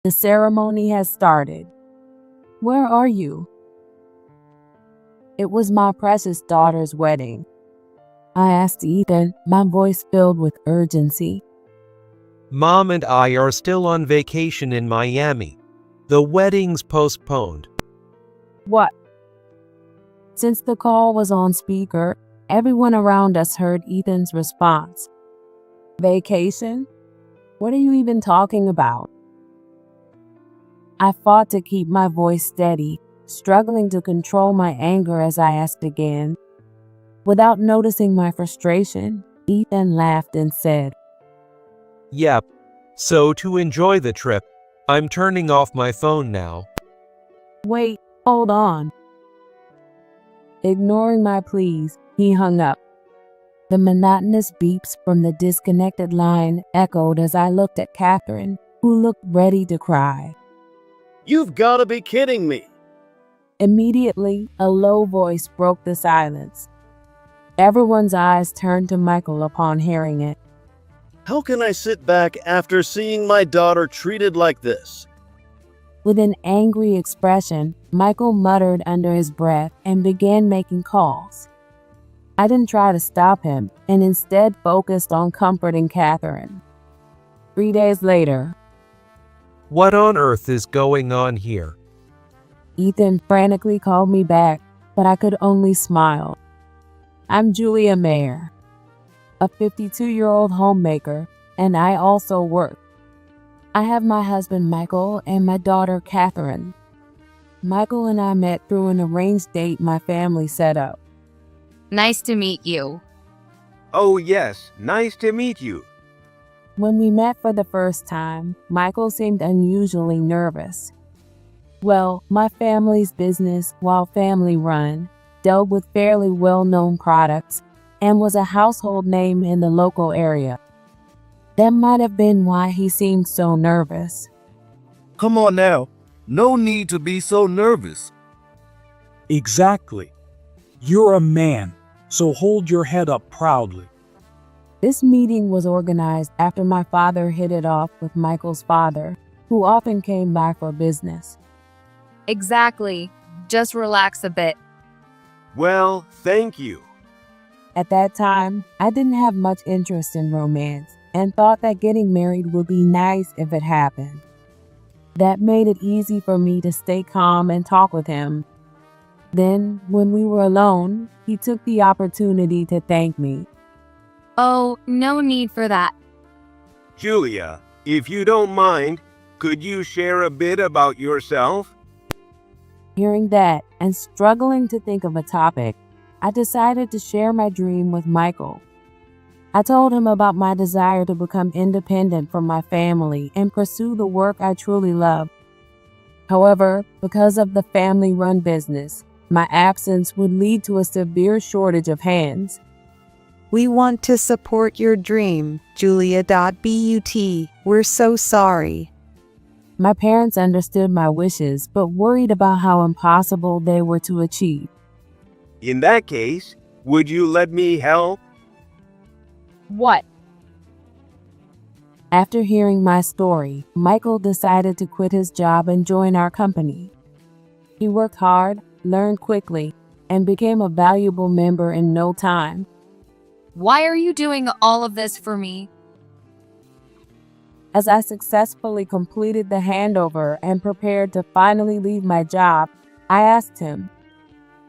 The ceremony has started. Where are you? It was my precious daughter's wedding. I asked Ethan, my voice filled with urgency. Mom and I are still on vacation in Miami. The wedding's postponed. What? Since the call was on speaker, everyone around us heard Ethan's response. Vacation? What are you even talking about? I fought to keep my voice steady, struggling to control my anger as I asked again. Without noticing my frustration, Ethan laughed and said, Yep. So to enjoy the trip, I'm turning off my phone now. Wait, hold on. Ignoring my pleas, he hung up. The monotonous beeps from the disconnected line echoed as I looked at Catherine, who looked ready to cry. You've got to be kidding me. Immediately, a low voice broke the silence. Everyone's eyes turned to Michael upon hearing it. How can I sit back after seeing my daughter treated like this? With an angry expression, Michael muttered under his breath and began making calls. I didn't try to stop him and instead focused on comforting Catherine. 3 days later, What on earth is going on here? Ethan frantically called me back, but I could only smile. I'm Julia Mayer, a 52-year-old homemaker, and I also work. I have my husband Michael and my daughter Catherine. Michael and I met through an arranged date my family set up. Nice to meet you. Oh yes, nice to meet you. When we met for the first time, Michael seemed unusually nervous. Well, my family's business, while family-run, dealt with fairly well-known products and was a household name in the local area. That might have been why he seemed so nervous. Come on now. No need to be so nervous. Exactly. You're a man, so hold your head up proudly. This meeting was organized after my father hit it off with Michael's father, who often came by for business. Exactly. Just relax a bit. Well, thank you. At that time, I didn't have much interest in romance and thought that getting married would be nice if it happened. That made it easy for me to stay calm and talk with him. Then, when we were alone, he took the opportunity to thank me. Oh, no need for that. Julia, if you don't mind, could you share a bit about yourself? Hearing that and struggling to think of a topic, I decided to share my dream with Michael. I told him about my desire to become independent from my family and pursue the work I truly love. However, because of the family-run business, my absence would lead to a severe shortage of hands. We want to support your dream, Julia.but. We're so sorry. My parents understood my wishes, but worried about how impossible they were to achieve. In that case, would you let me help? What? After hearing my story, Michael decided to quit his job and join our company. He worked hard, learned quickly, and became a valuable member in no time. Why are you doing all of this for me? As I successfully completed the handover and prepared to finally leave my job, I asked him,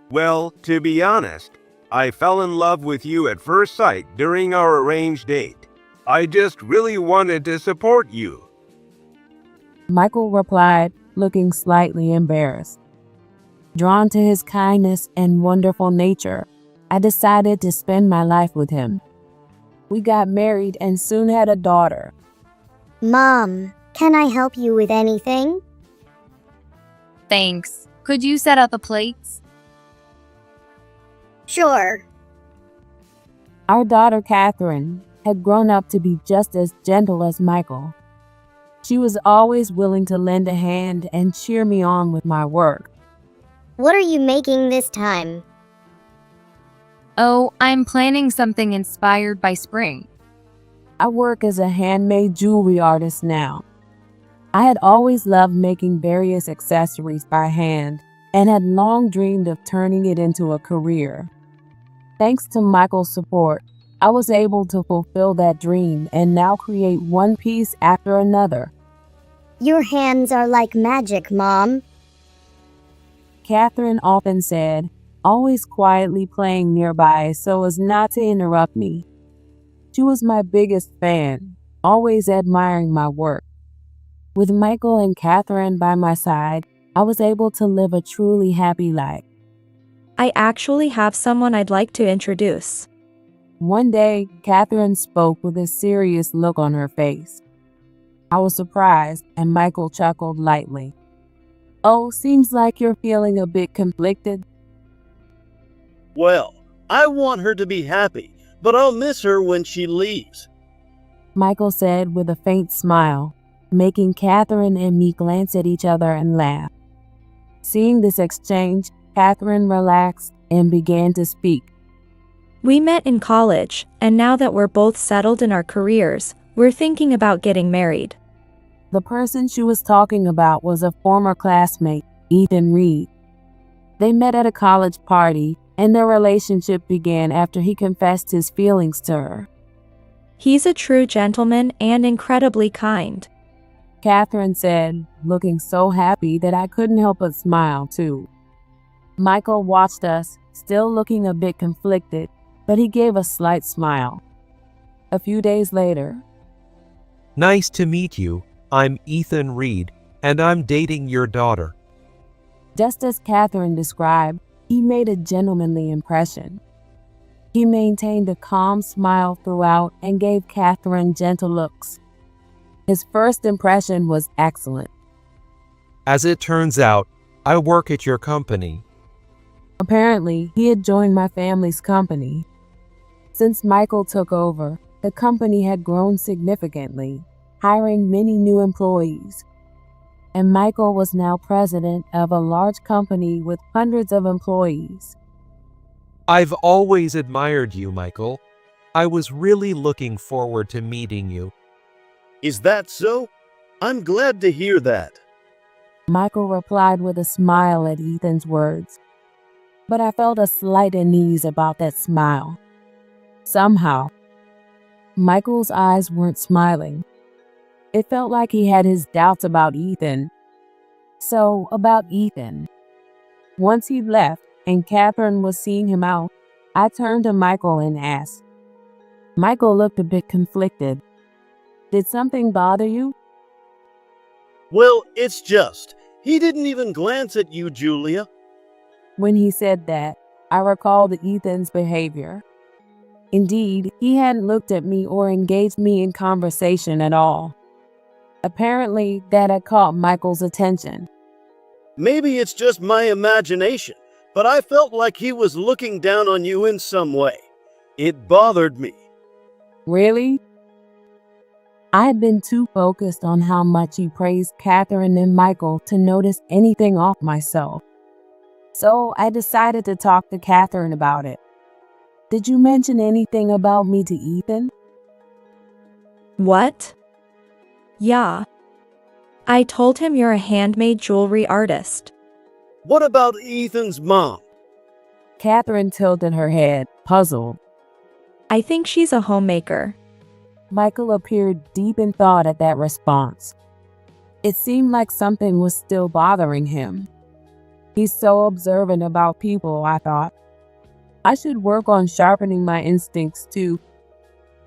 Well, to be honest, I fell in love with you at first sight during our arranged date. I just really wanted to support you. Michael replied, looking slightly embarrassed. Drawn to his kindness and wonderful nature, I decided to spend my life with him. We got married and soon had a daughter. Mom, can I help you with anything? Thanks. Could you set up the plates? Sure. Our daughter Catherine had grown up to be just as gentle as Michael. She was always willing to lend a hand and cheer me on with my work. What are you making this time? Oh, I'm planning something inspired by spring. I work as a handmade jewelry artist now. I had always loved making various accessories by hand and had long dreamed of turning it into a career. Thanks to Michael's support, I was able to fulfill that dream and now create one piece after another. Your hands are like magic, Mom. Catherine often said, always quietly playing nearby so as not to interrupt me. She was my biggest fan, always admiring my work. With Michael and Catherine by my side, I was able to live a truly happy life. I actually have someone I'd like to introduce. One day, Catherine spoke with a serious look on her face. I was surprised, and Michael chuckled lightly. Oh, seems like you're feeling a bit conflicted. Well, I want her to be happy, but I'll miss her when she leaves. Michael said with a faint smile, making Catherine and me glance at each other and laugh. Seeing this exchange, Catherine relaxed and began to speak. We met in college, and now that we're both settled in our careers, we're thinking about getting married. The person she was talking about was a former classmate, Ethan Reed. They met at a college party, and their relationship began after he confessed his feelings to her. He's a true gentleman and incredibly kind. Catherine said, looking so happy that I couldn't help but smile too. Michael watched us, still looking a bit conflicted, but he gave a slight smile. A few days later, Nice to meet you. I'm Ethan Reed, and I'm dating your daughter. just as Catherine described, he made a gentlemanly impression. He maintained a calm smile throughout and gave Catherine gentle looks. His first impression was excellent. As it turns out, I work at your company. Apparently, he had joined my family's company. Since Michael took over, the company had grown significantly, hiring many new employees. And Michael was now president of a large company with hundreds of employees. I've always admired you, Michael. I was really looking forward to meeting you. Is that so? I'm glad to hear that. Michael replied with a smile at Ethan's words. But I felt a slight unease about that smile. Somehow, Michael's eyes weren't smiling. It felt like he had his doubts about Ethan. So, about Ethan. Once he left and Catherine was seeing him out, I turned to Michael and asked. Michael looked a bit conflicted. Did something bother you? Well, it's just, he didn't even glance at you, Julia. When he said that, I recalled Ethan's behavior. Indeed, he hadn't looked at me or engaged me in conversation at all. Apparently, that had caught Michael's attention. Maybe it's just my imagination, but I felt like he was looking down on you in some way. It bothered me. Really? I had been too focused on how much he praised Catherine and Michael to notice anything off myself. So I decided to talk to Catherine about it. Did you mention anything about me to Ethan? What? Yeah. I told him you're a handmade jewelry artist. What about Ethan's mom? Catherine tilted her head, puzzled. I think she's a homemaker. Michael appeared deep in thought at that response. It seemed like something was still bothering him. He's so observant about people, I thought. I should work on sharpening my instincts too.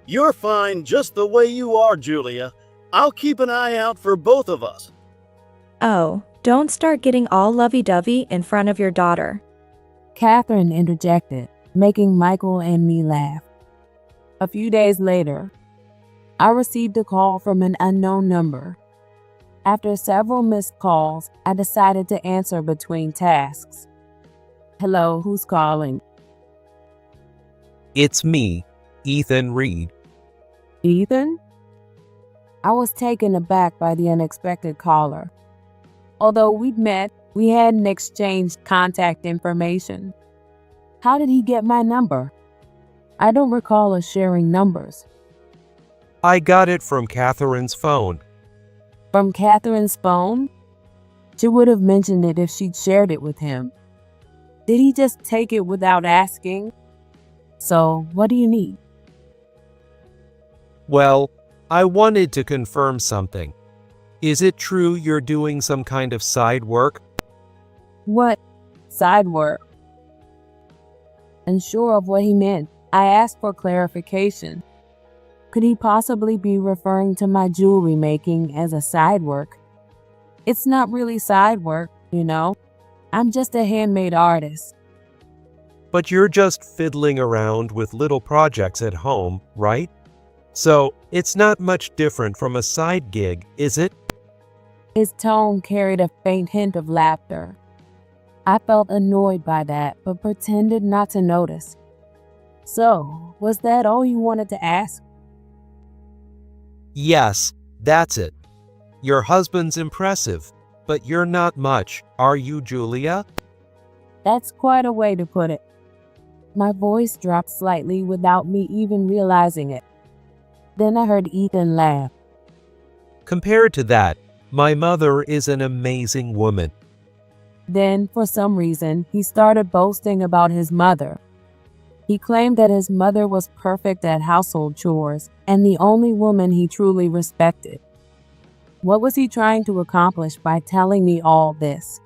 You're fine just the way you are, Julia. I'll keep an eye out for both of us. Oh, don't start getting all lovey-dovey in front of your daughter. Catherine interjected, making Michael and me laugh. A few days later, I received a call from an unknown number. After several missed calls, I decided to answer between tasks. Hello, who's calling? It's me, Ethan Reed. Ethan? I was taken aback by the unexpected caller. Although we'd met, we hadn't exchanged contact information. How did he get my number? I don't recall us sharing numbers. I got it from Catherine's phone. From Catherine's phone? She would have mentioned it if she'd shared it with him. Did he just take it without asking? So, what do you need? Well, I wanted to confirm something. Is it true you're doing some kind of side work? What? Side work? Unsure of what he meant, I asked for clarification. Could he possibly be referring to my jewelry making as a side work? It's not really side work, you know. I'm just a handmade artist. But you're just fiddling around with little projects at home, right? So, it's not much different from a side gig, is it? His tone carried a faint hint of laughter. I felt annoyed by that, but pretended not to notice. So, was that all you wanted to ask? Yes, that's it. Your husband's impressive, but you're not much, are you, Julia? That's quite a way to put it. My voice dropped slightly without me even realizing it. Then I heard Ethan laugh. Compared to that, my mother is an amazing woman. Then, for some reason, he started boasting about his mother. He claimed that his mother was perfect at household chores and the only woman he truly respected. What was he trying to accomplish by telling me all this?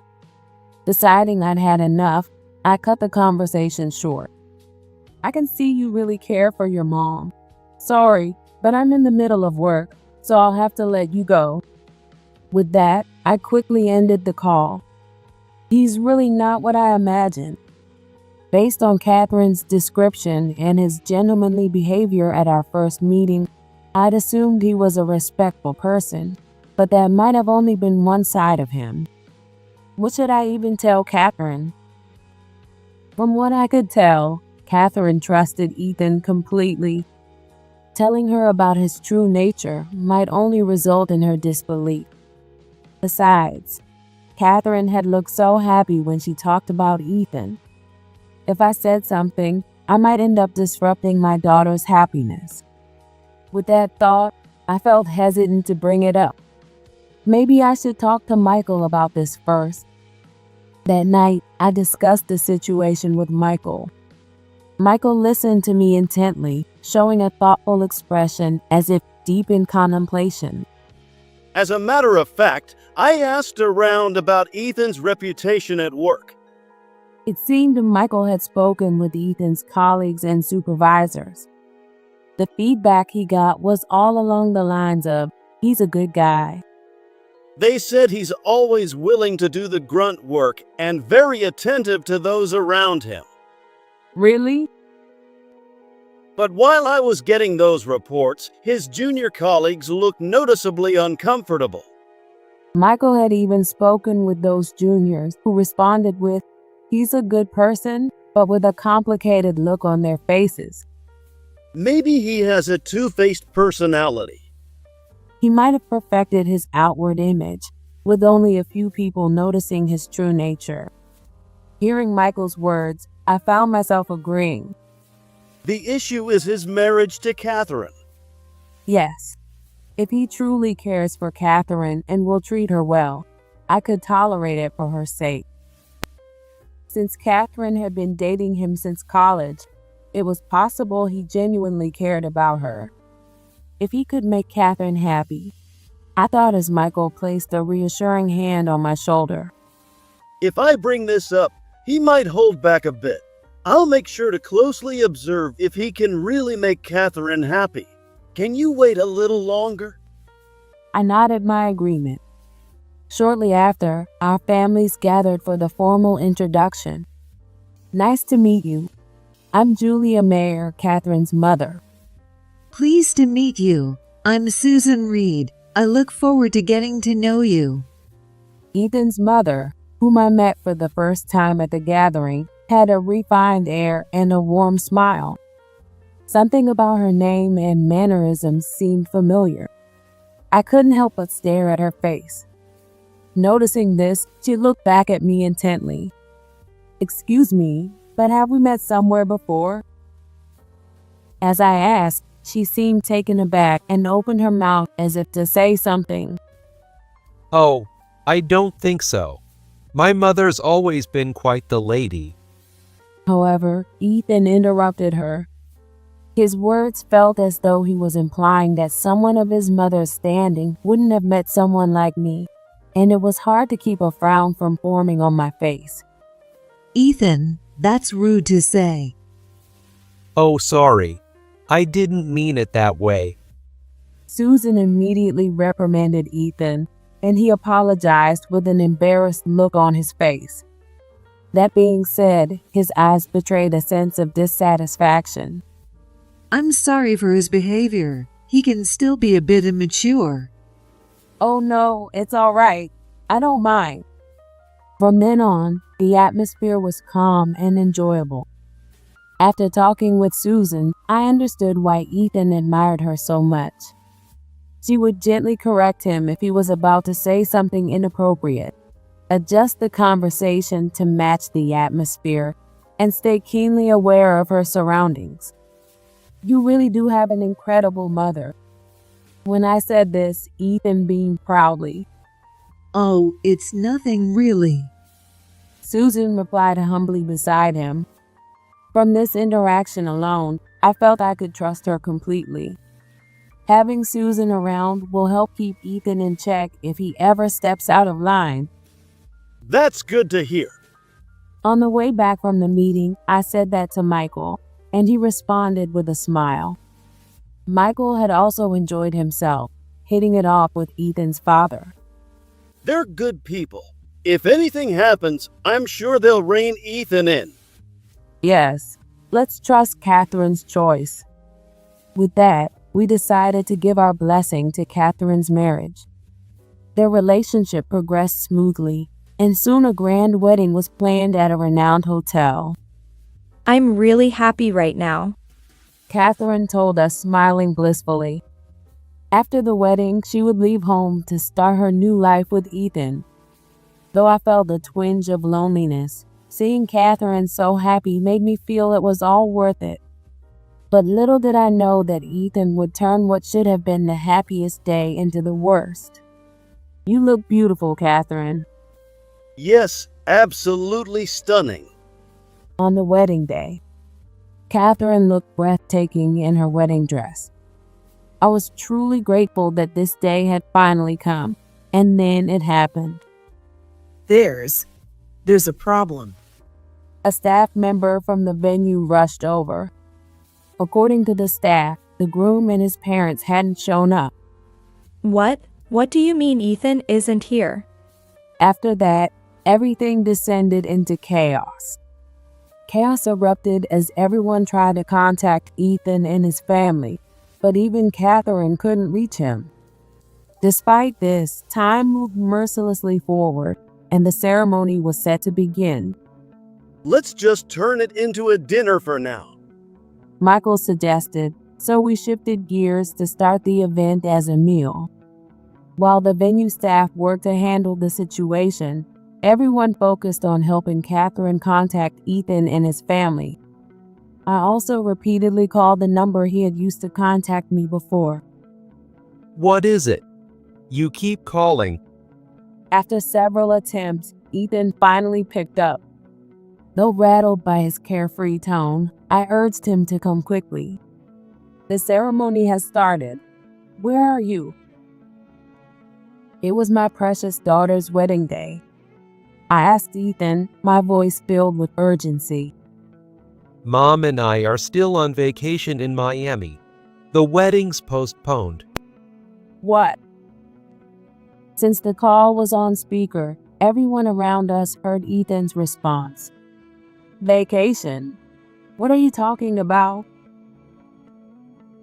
Deciding I'd had enough, I cut the conversation short. I can see you really care for your mom. Sorry, but I'm in the middle of work, so I'll have to let you go. With that, I quickly ended the call. He's really not what I imagined. Based on Catherine's description and his gentlemanly behavior at our first meeting, I'd assumed he was a respectful person, but that might have only been one side of him. What should I even tell Catherine? From what I could tell, Catherine trusted Ethan completely. Telling her about his true nature might only result in her disbelief. Besides, Catherine had looked so happy when she talked about Ethan. If I said something, I might end up disrupting my daughter's happiness. With that thought, I felt hesitant to bring it up. Maybe I should talk to Michael about this first. That night, I discussed the situation with Michael. Michael listened to me intently, showing a thoughtful expression as if deep in contemplation. As a matter of fact, I asked around about Ethan's reputation at work. It seemed Michael had spoken with Ethan's colleagues and supervisors. The feedback he got was all along the lines of, he's a good guy. They said he's always willing to do the grunt work and very attentive to those around him. Really? But while I was getting those reports, his junior colleagues looked noticeably uncomfortable. Michael had even spoken with those juniors who responded with, he's a good person, but with a complicated look on their faces. Maybe he has a two-faced personality. He might have perfected his outward image, with only a few people noticing his true nature. Hearing Michael's words, I found myself agreeing. The issue is his marriage to Catherine. Yes, if he truly cares for Catherine and will treat her well, I could tolerate it for her sake. Since Catherine had been dating him since college, it was possible he genuinely cared about her. If he could make Catherine happy, I thought as Michael placed a reassuring hand on my shoulder. If I bring this up, he might hold back a bit. I'll make sure to closely observe if he can really make Catherine happy. Can you wait a little longer? I nodded my agreement. Shortly after, our families gathered for the formal introduction. Nice to meet you. I'm Julia Mayer, Catherine's mother. Pleased to meet you. I'm Susan Reed. I look forward to getting to know you. Ethan's mother, whom I met for the first time at the gathering, had a refined air and a warm smile. Something about her name and mannerisms seemed familiar. I couldn't help but stare at her face. Noticing this, she looked back at me intently. Excuse me, but have we met somewhere before? As I asked, she seemed taken aback and opened her mouth as if to say something. Oh, I don't think so. My mother's always been quite the lady. However, Ethan interrupted her. His words felt as though he was implying that someone of his mother's standing wouldn't have met someone like me, and it was hard to keep a frown from forming on my face. Ethan, that's rude to say. Oh, sorry. I didn't mean it that way. Susan immediately reprimanded Ethan, and he apologized with an embarrassed look on his face. That being said, his eyes betrayed a sense of dissatisfaction. I'm sorry for his behavior. He can still be a bit immature. Oh no, it's all right. I don't mind. From then on, the atmosphere was calm and enjoyable. After talking with Susan, I understood why Ethan admired her so much. She would gently correct him if he was about to say something inappropriate, adjust the conversation to match the atmosphere, and stay keenly aware of her surroundings. You really do have an incredible mother. When I said this, Ethan beamed proudly. Oh, it's nothing really. Susan replied humbly beside him. From this interaction alone, I felt I could trust her completely. Having Susan around will help keep Ethan in check if he ever steps out of line. That's good to hear. On the way back from the meeting, I said that to Michael, and he responded with a smile. Michael had also enjoyed himself, hitting it off with Ethan's father. They're good people. If anything happens, I'm sure they'll rein Ethan in. Yes, let's trust Catherine's choice. With that, we decided to give our blessing to Catherine's marriage. Their relationship progressed smoothly, and soon a grand wedding was planned at a renowned hotel. I'm really happy right now. Catherine told us, smiling blissfully. After the wedding, she would leave home to start her new life with Ethan. Though I felt a twinge of loneliness, seeing Catherine so happy made me feel it was all worth it. But little did I know that Ethan would turn what should have been the happiest day into the worst. You look beautiful, Catherine. Yes, absolutely stunning. On the wedding day, Catherine looked breathtaking in her wedding dress. I was truly grateful that this day had finally come, and then it happened. There's a problem. A staff member from the venue rushed over. According to the staff, the groom and his parents hadn't shown up. What? What do you mean Ethan isn't here? After that, everything descended into chaos. Chaos erupted as everyone tried to contact Ethan and his family, but even Catherine couldn't reach him. Despite this, time moved mercilessly forward, and the ceremony was set to begin. Let's just turn it into a dinner for now, Michael suggested, so we shifted gears to start the event as a meal. While the venue staff worked to handle the situation, everyone focused on helping Catherine contact Ethan and his family. I also repeatedly called the number he had used to contact me before. What is it? You keep calling. After several attempts, Ethan finally picked up. Though rattled by his carefree tone, I urged him to come quickly. The ceremony has started. Where are you? It was my precious daughter's wedding day. I asked Ethan, my voice filled with urgency. Mom and I are still on vacation in Miami. The wedding's postponed. What? Since the call was on speaker, everyone around us heard Ethan's response. Vacation? What are you talking about?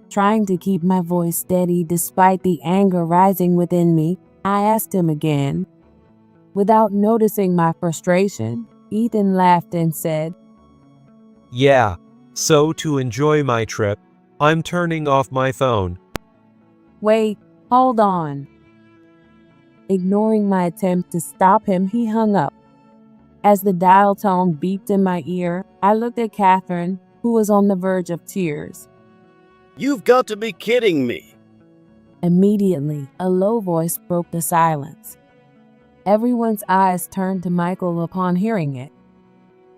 Trying to keep my voice steady despite the anger rising within me, I asked him again. Without noticing my frustration, Ethan laughed and said, Yeah, so to enjoy my trip, I'm turning off my phone. Wait, hold on. Ignoring my attempt to stop him, he hung up. As the dial tone beeped in my ear, I looked at Catherine, who was on the verge of tears. You've got to be kidding me. Immediately, a low voice broke the silence. Everyone's eyes turned to Michael upon hearing it.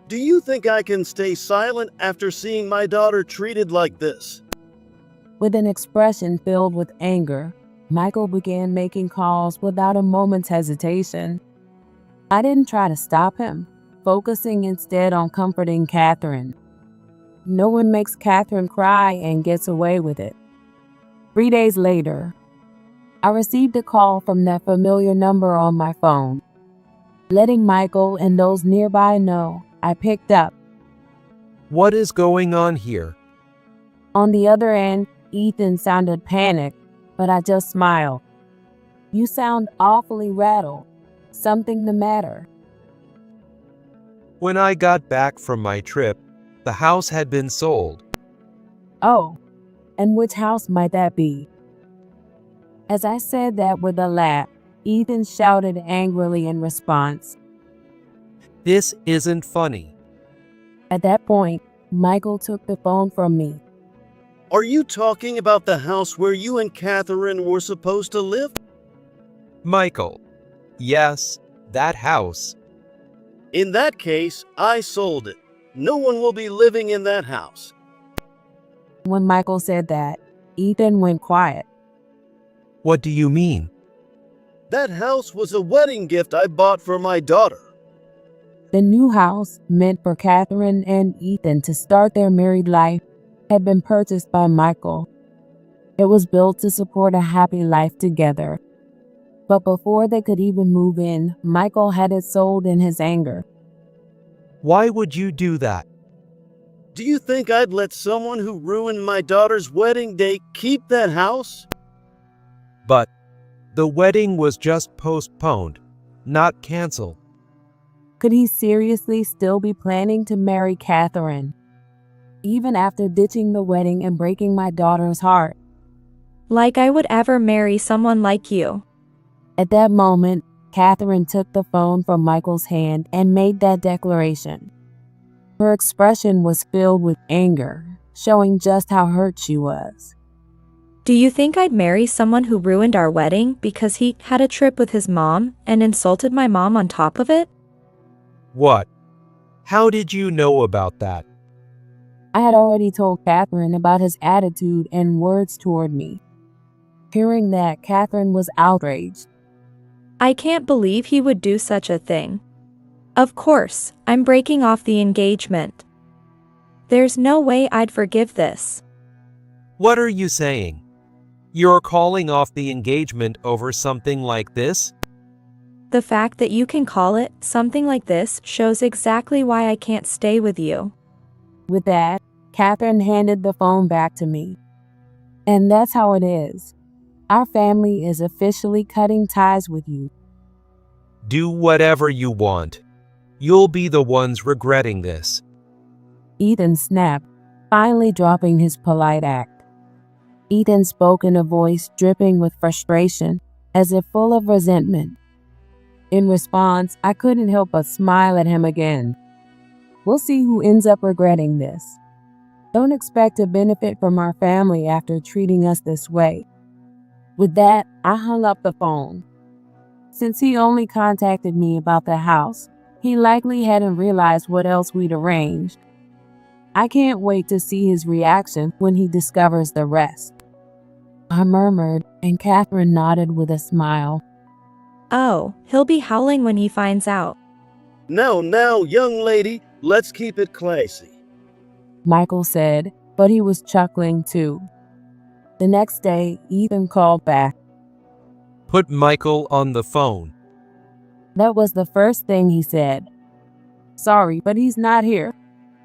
Do you think I can stay silent after seeing my daughter treated like this? With an expression filled with anger, Michael began making calls without a moment's hesitation. I didn't try to stop him, focusing instead on comforting Catherine. No one makes Catherine cry and gets away with it. 3 days later, I received a call from that familiar number on my phone. Letting Michael and those nearby know, I picked up. What is going on here? On the other end, Ethan sounded panicked, but I just smiled. You sound awfully rattled. Something the matter? When I got back from my trip, the house had been sold. Oh, and which house might that be? As I said that with a laugh, Ethan shouted angrily in response. This isn't funny. At that point, Michael took the phone from me. Are you talking about the house where you and Catherine were supposed to live? Michael, yes, that house. In that case, I sold it. No one will be living in that house. When Michael said that, Ethan went quiet. What do you mean? That house was a wedding gift I bought for my daughter. The new house, meant for Catherine and Ethan to start their married life, had been purchased by Michael. It was built to support a happy life together. But before they could even move in, Michael had it sold in his anger. Why would you do that? Do you think I'd let someone who ruined my daughter's wedding day keep that house? But the wedding was just postponed, not canceled. Could he seriously still be planning to marry Catherine, even after ditching the wedding and breaking my daughter's heart? Like I would ever marry someone like you. At that moment, Catherine took the phone from Michael's hand and made that declaration. Her expression was filled with anger, showing just how hurt she was. Do you think I'd marry someone who ruined our wedding because he had a trip with his mom and insulted my mom on top of it? What? How did you know about that? I had already told Catherine about his attitude and words toward me. Hearing that, Catherine was outraged. I can't believe he would do such a thing. Of course, I'm breaking off the engagement. There's no way I'd forgive this. What are you saying? You're calling off the engagement over something like this? The fact that you can call it something like this shows exactly why I can't stay with you. With that, Catherine handed the phone back to me. And that's how it is. Our family is officially cutting ties with you. Do whatever you want. You'll be the ones regretting this. Ethan snapped, finally dropping his polite act. Ethan spoke in a voice dripping with frustration, as if full of resentment. In response, I couldn't help but smile at him again. We'll see who ends up regretting this. Don't expect to benefit from our family after treating us this way. With that, I hung up the phone. Since he only contacted me about the house, he likely hadn't realized what else we'd arranged. I can't wait to see his reaction when he discovers the rest. I murmured, and Catherine nodded with a smile. Oh, he'll be howling when he finds out. Now, young lady, let's keep it classy, Michael said, but he was chuckling too. The next day, Ethan called back. Put Michael on the phone. That was the first thing he said. Sorry, but he's not here.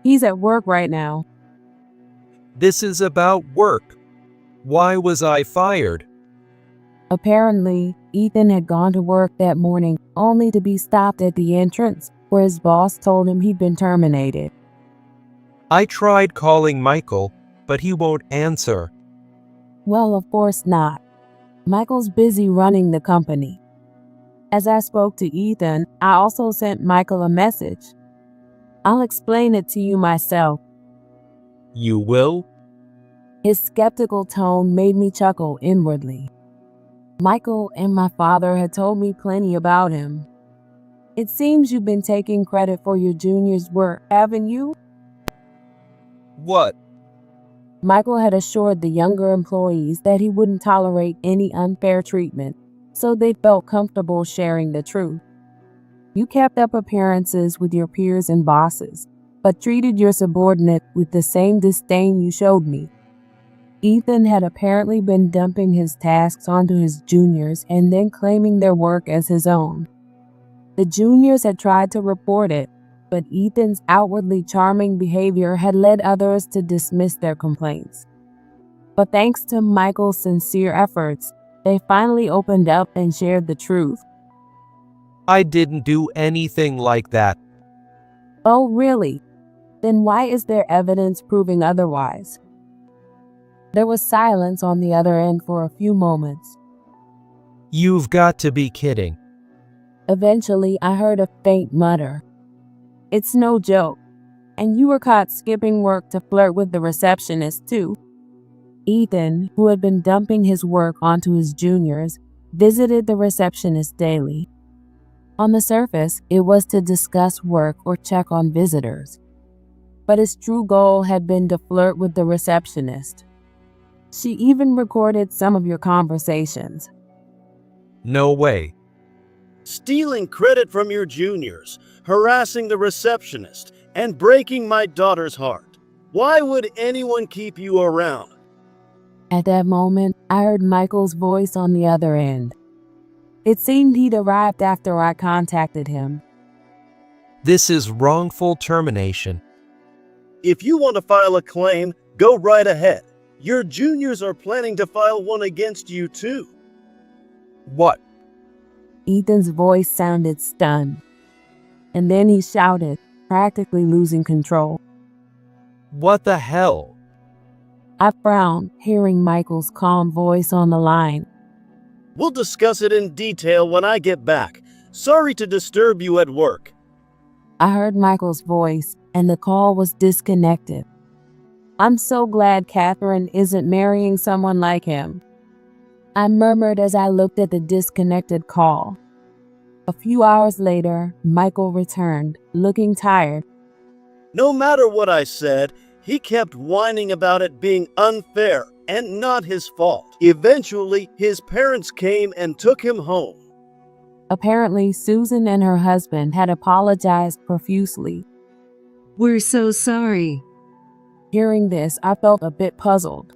He's at work right now. This is about work. Why was I fired? Apparently, Ethan had gone to work that morning only to be stopped at the entrance where his boss told him he'd been terminated. I tried calling Michael, but he won't answer. Well, of course not. Michael's busy running the company. As I spoke to Ethan, I also sent Michael a message. I'll explain it to you myself. You will? His skeptical tone made me chuckle inwardly. Michael and my father had told me plenty about him, It seems you've been taking credit for your junior's work, haven't you? What? Michael had assured the younger employees that he wouldn't tolerate any unfair treatment, so they felt comfortable sharing the truth. You kept up appearances with your peers and bosses, but treated your subordinate with the same disdain you showed me. Ethan had apparently been dumping his tasks onto his juniors and then claiming their work as his own. The juniors had tried to report it, but Ethan's outwardly charming behavior had led others to dismiss their complaints. But thanks to Michael's sincere efforts, they finally opened up and shared the truth. I didn't do anything like that. Oh, really? Then why is there evidence proving otherwise? There was silence on the other end for a few moments. You've got to be kidding. Eventually, I heard a faint mutter. It's no joke. And you were caught skipping work to flirt with the receptionist, too. Ethan, who had been dumping his work onto his juniors, visited the receptionist daily. On the surface, it was to discuss work or check on visitors. But his true goal had been to flirt with the receptionist. She even recorded some of your conversations. No way. Stealing credit from your juniors, harassing the receptionist, and breaking my daughter's heart. Why would anyone keep you around? At that moment, I heard Michael's voice on the other end. It seemed he'd arrived after I contacted him. This is wrongful termination. If you want to file a claim, go right ahead. Your juniors are planning to file one against you too. What? Ethan's voice sounded stunned. And then he shouted, practically losing control. What the hell? I frowned, hearing Michael's calm voice on the line. We'll discuss it in detail when I get back. Sorry to disturb you at work. I heard Michael's voice, and the call was disconnected. I'm so glad Catherine isn't marrying someone like him. I murmured as I looked at the disconnected call. A few hours later, Michael returned, looking tired. No matter what I said, he kept whining about it being unfair and not his fault. Eventually, his parents came and took him home. Apparently, Susan and her husband had apologized profusely. We're so sorry. Hearing this, I felt a bit puzzled.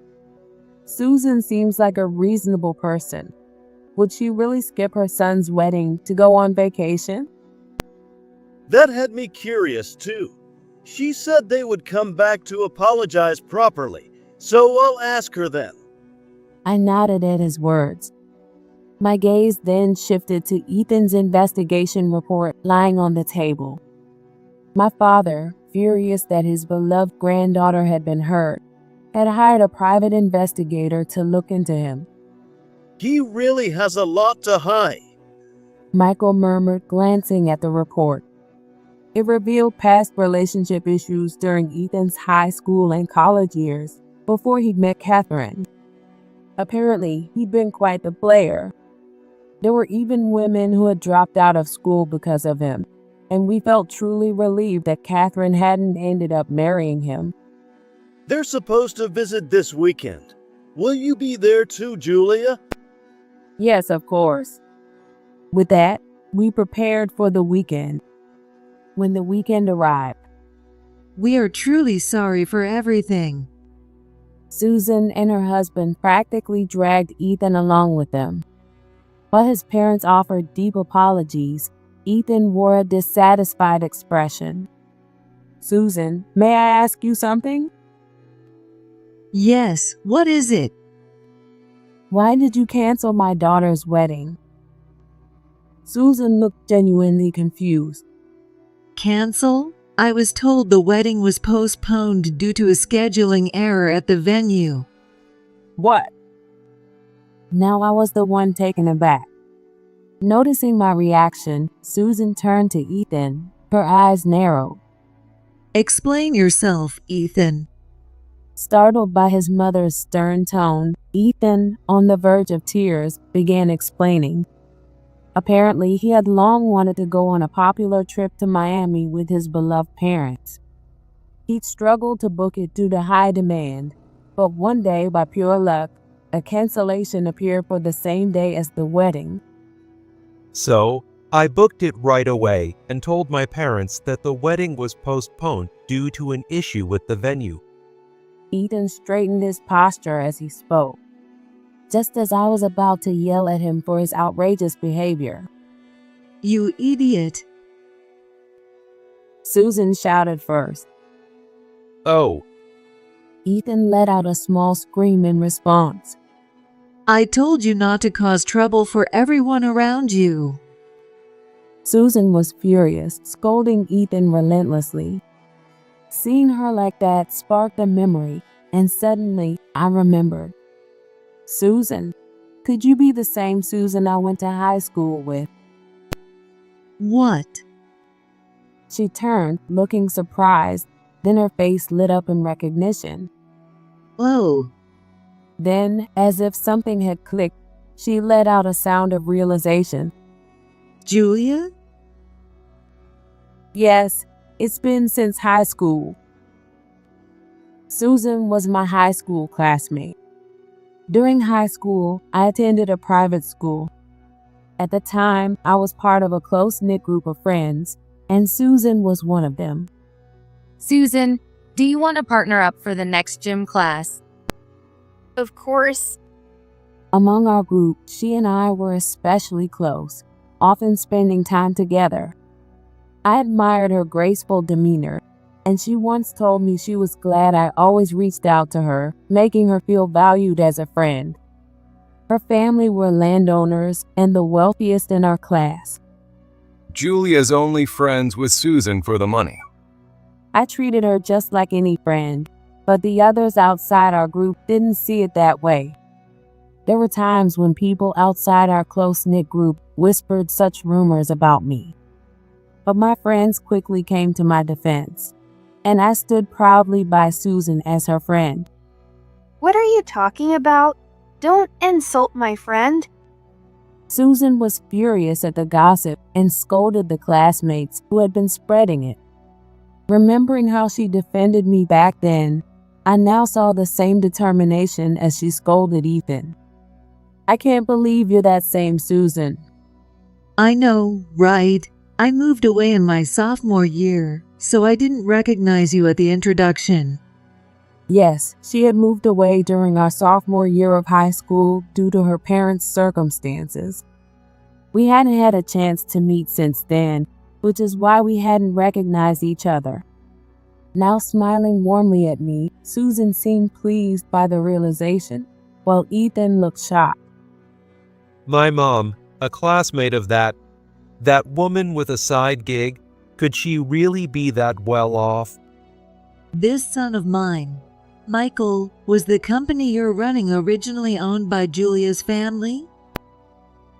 Susan seems like a reasonable person. Would she really skip her son's wedding to go on vacation? That had me curious too. She said they would come back to apologize properly, so I'll ask her then. I nodded at his words. My gaze then shifted to Ethan's investigation report lying on the table. My father, furious that his beloved granddaughter had been hurt, had hired a private investigator to look into him. He really has a lot to hide, Michael murmured, glancing at the report. It revealed past relationship issues during Ethan's high school and college years before he met Catherine. Apparently, he'd been quite the player. There were even women who had dropped out of school because of him, and we felt truly relieved that Catherine hadn't ended up marrying him. They're supposed to visit this weekend. Will you be there too, Julia? Yes, of course. With that, we prepared for the weekend. When the weekend arrived, We are truly sorry for everything. Susan and her husband practically dragged Ethan along with them. While his parents offered deep apologies, Ethan wore a dissatisfied expression. Susan, may I ask you something? Yes, what is it? Why did you cancel my daughter's wedding? Susan looked genuinely confused. Cancel? I was told the wedding was postponed due to a scheduling error at the venue. What? Now I was the one taken aback. Noticing my reaction, Susan turned to Ethan, her eyes narrowed. Explain yourself, Ethan. Startled by his mother's stern tone, Ethan, on the verge of tears, began explaining. Apparently, he had long wanted to go on a popular trip to Miami with his beloved parents. He'd struggled to book it due to high demand, but one day, by pure luck, a cancellation appeared for the same day as the wedding. So, I booked it right away and told my parents that the wedding was postponed due to an issue with the venue. Ethan straightened his posture as he spoke, just as I was about to yell at him for his outrageous behavior. You idiot. Susan shouted first. Oh, Ethan let out a small scream in response. I told you not to cause trouble for everyone around you. Susan was furious, scolding Ethan relentlessly. Seeing her like that sparked a memory, and suddenly I remembered. Susan, could you be the same Susan I went to high school with? What? She turned, looking surprised, then her face lit up in recognition. Oh. Then, as if something had clicked, she let out a sound of realization. Julia? Yes, it's been since high school. Susan was my high school classmate. During high school, I attended a private school. At the time, I was part of a close-knit group of friends, and Susan was one of them. Susan, do you want to partner up for the next gym class? Of course. Among our group, she and I were especially close, often spending time together. I admired her graceful demeanor, and she once told me she was glad I always reached out to her, making her feel valued as a friend. Her family were landowners and the wealthiest in our class. Julia's only friends with Susan for the money. I treated her just like any friend, but the others outside our group didn't see it that way. There were times when people outside our close-knit group whispered such rumors about me. But my friends quickly came to my defense, and I stood proudly by Susan as her friend. What are you talking about? Don't insult my friend. Susan was furious at the gossip and scolded the classmates who had been spreading it. Remembering how she defended me back then, I now saw the same determination as she scolded Ethan. I can't believe you're that same Susan. I know, right? I moved away in my sophomore year, so I didn't recognize you at the introduction. Yes, she had moved away during our sophomore year of high school due to her parents' circumstances. We hadn't had a chance to meet since then, which is why we hadn't recognized each other. Now smiling warmly at me, Susan seemed pleased by the realization, while Ethan looked shocked. My mom, a classmate of that woman with a side gig, could she really be that well off? This son of mine, Michael, was the company you're running originally owned by Julia's family?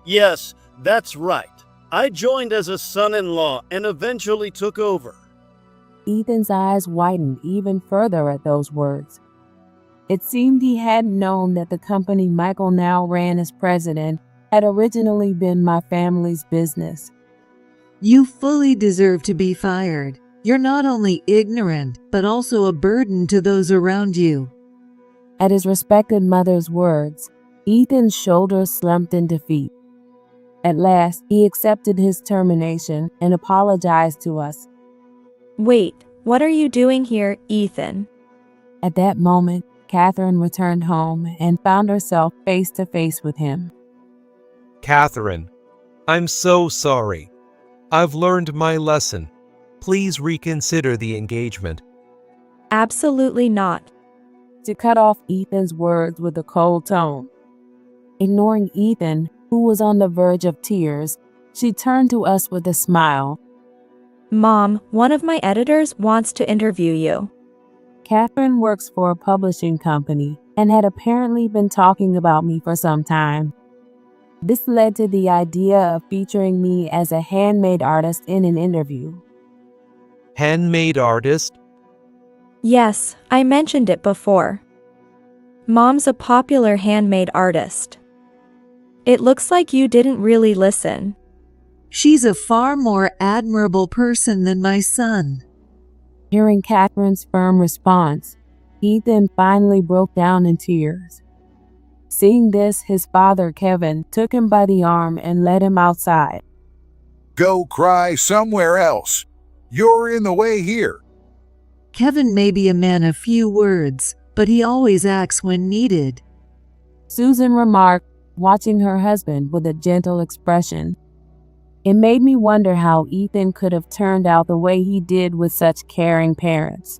Yes, that's right. I joined as a son-in-law and eventually took over. Ethan's eyes widened even further at those words. It seemed he hadn't known that the company Michael now ran as president had originally been my family's business. You fully deserve to be fired. You're not only ignorant, but also a burden to those around you. At his respected mother's words, Ethan's shoulders slumped in defeat. At last, he accepted his termination and apologized to us. Wait, what are you doing here, Ethan? At that moment, Catherine returned home and found herself face to face with him. Catherine, I'm so sorry. I've learned my lesson. Please reconsider the engagement. Absolutely not. To cut off Ethan's words with a cold tone. Ignoring Ethan, who was on the verge of tears, she turned to us with a smile. Mom, one of my editors wants to interview you. Catherine works for a publishing company and had apparently been talking about me for some time. This led to the idea of featuring me as a handmade artist in an interview. Handmade artist? Yes, I mentioned it before. Mom's a popular handmade artist. It looks like you didn't really listen. She's a far more admirable person than my son. Hearing Catherine's firm response, Ethan finally broke down in tears. Seeing this, his father, Kevin, took him by the arm and led him outside. Go cry somewhere else. You're in the way here. Kevin may be a man of few words, but he always acts when needed, Susan remarked, watching her husband with a gentle expression. It made me wonder how Ethan could have turned out the way he did with such caring parents.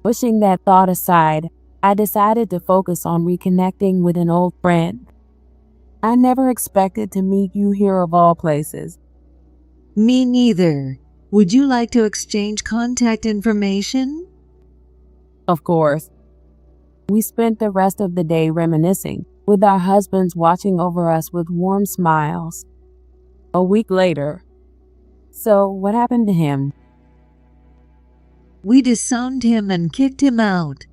Pushing that thought aside, I decided to focus on reconnecting with an old friend. I never expected to meet you here of all places. Me neither. Would you like to exchange contact information? Of course. We spent the rest of the day reminiscing, with our husbands watching over us with warm smiles. A week later. So, what happened to him? We disowned him and kicked him out.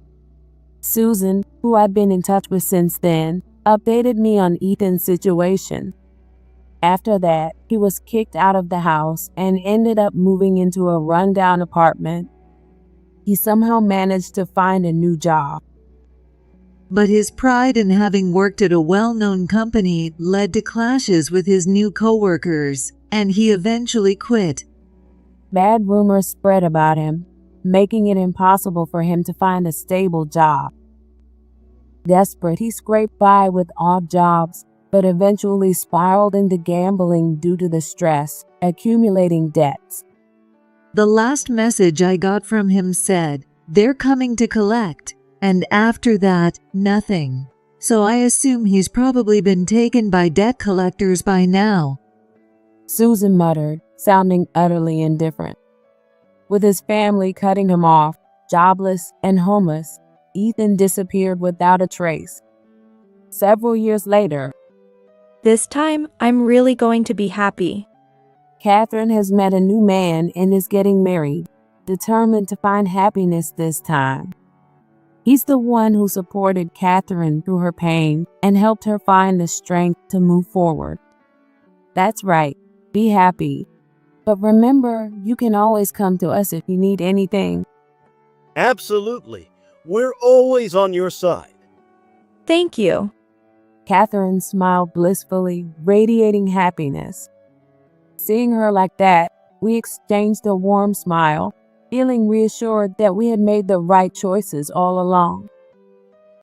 Susan, who I'd been in touch with since then, updated me on Ethan's situation. After that, he was kicked out of the house and ended up moving into a rundown apartment. He somehow managed to find a new job. But his pride in having worked at a well-known company led to clashes with his new coworkers, and he eventually quit. Bad rumors spread about him, making it impossible for him to find a stable job. Desperate, he scraped by with odd jobs, but eventually spiraled into gambling due to the stress, accumulating debts. The last message I got from him said, "They're coming to collect," and after that, nothing. So I assume he's probably been taken by debt collectors by now. Susan muttered, sounding utterly indifferent. With his family cutting him off, jobless and homeless, Ethan disappeared without a trace. Several years later, This time, I'm really going to be happy. Catherine has met a new man and is getting married, determined to find happiness this time. He's the one who supported Catherine through her pain and helped her find the strength to move forward. That's right, be happy. But remember, you can always come to us if you need anything. Absolutely. We're always on your side. Thank you. Catherine smiled blissfully, radiating happiness. Seeing her like that, we exchanged a warm smile, feeling reassured that we had made the right choices all along.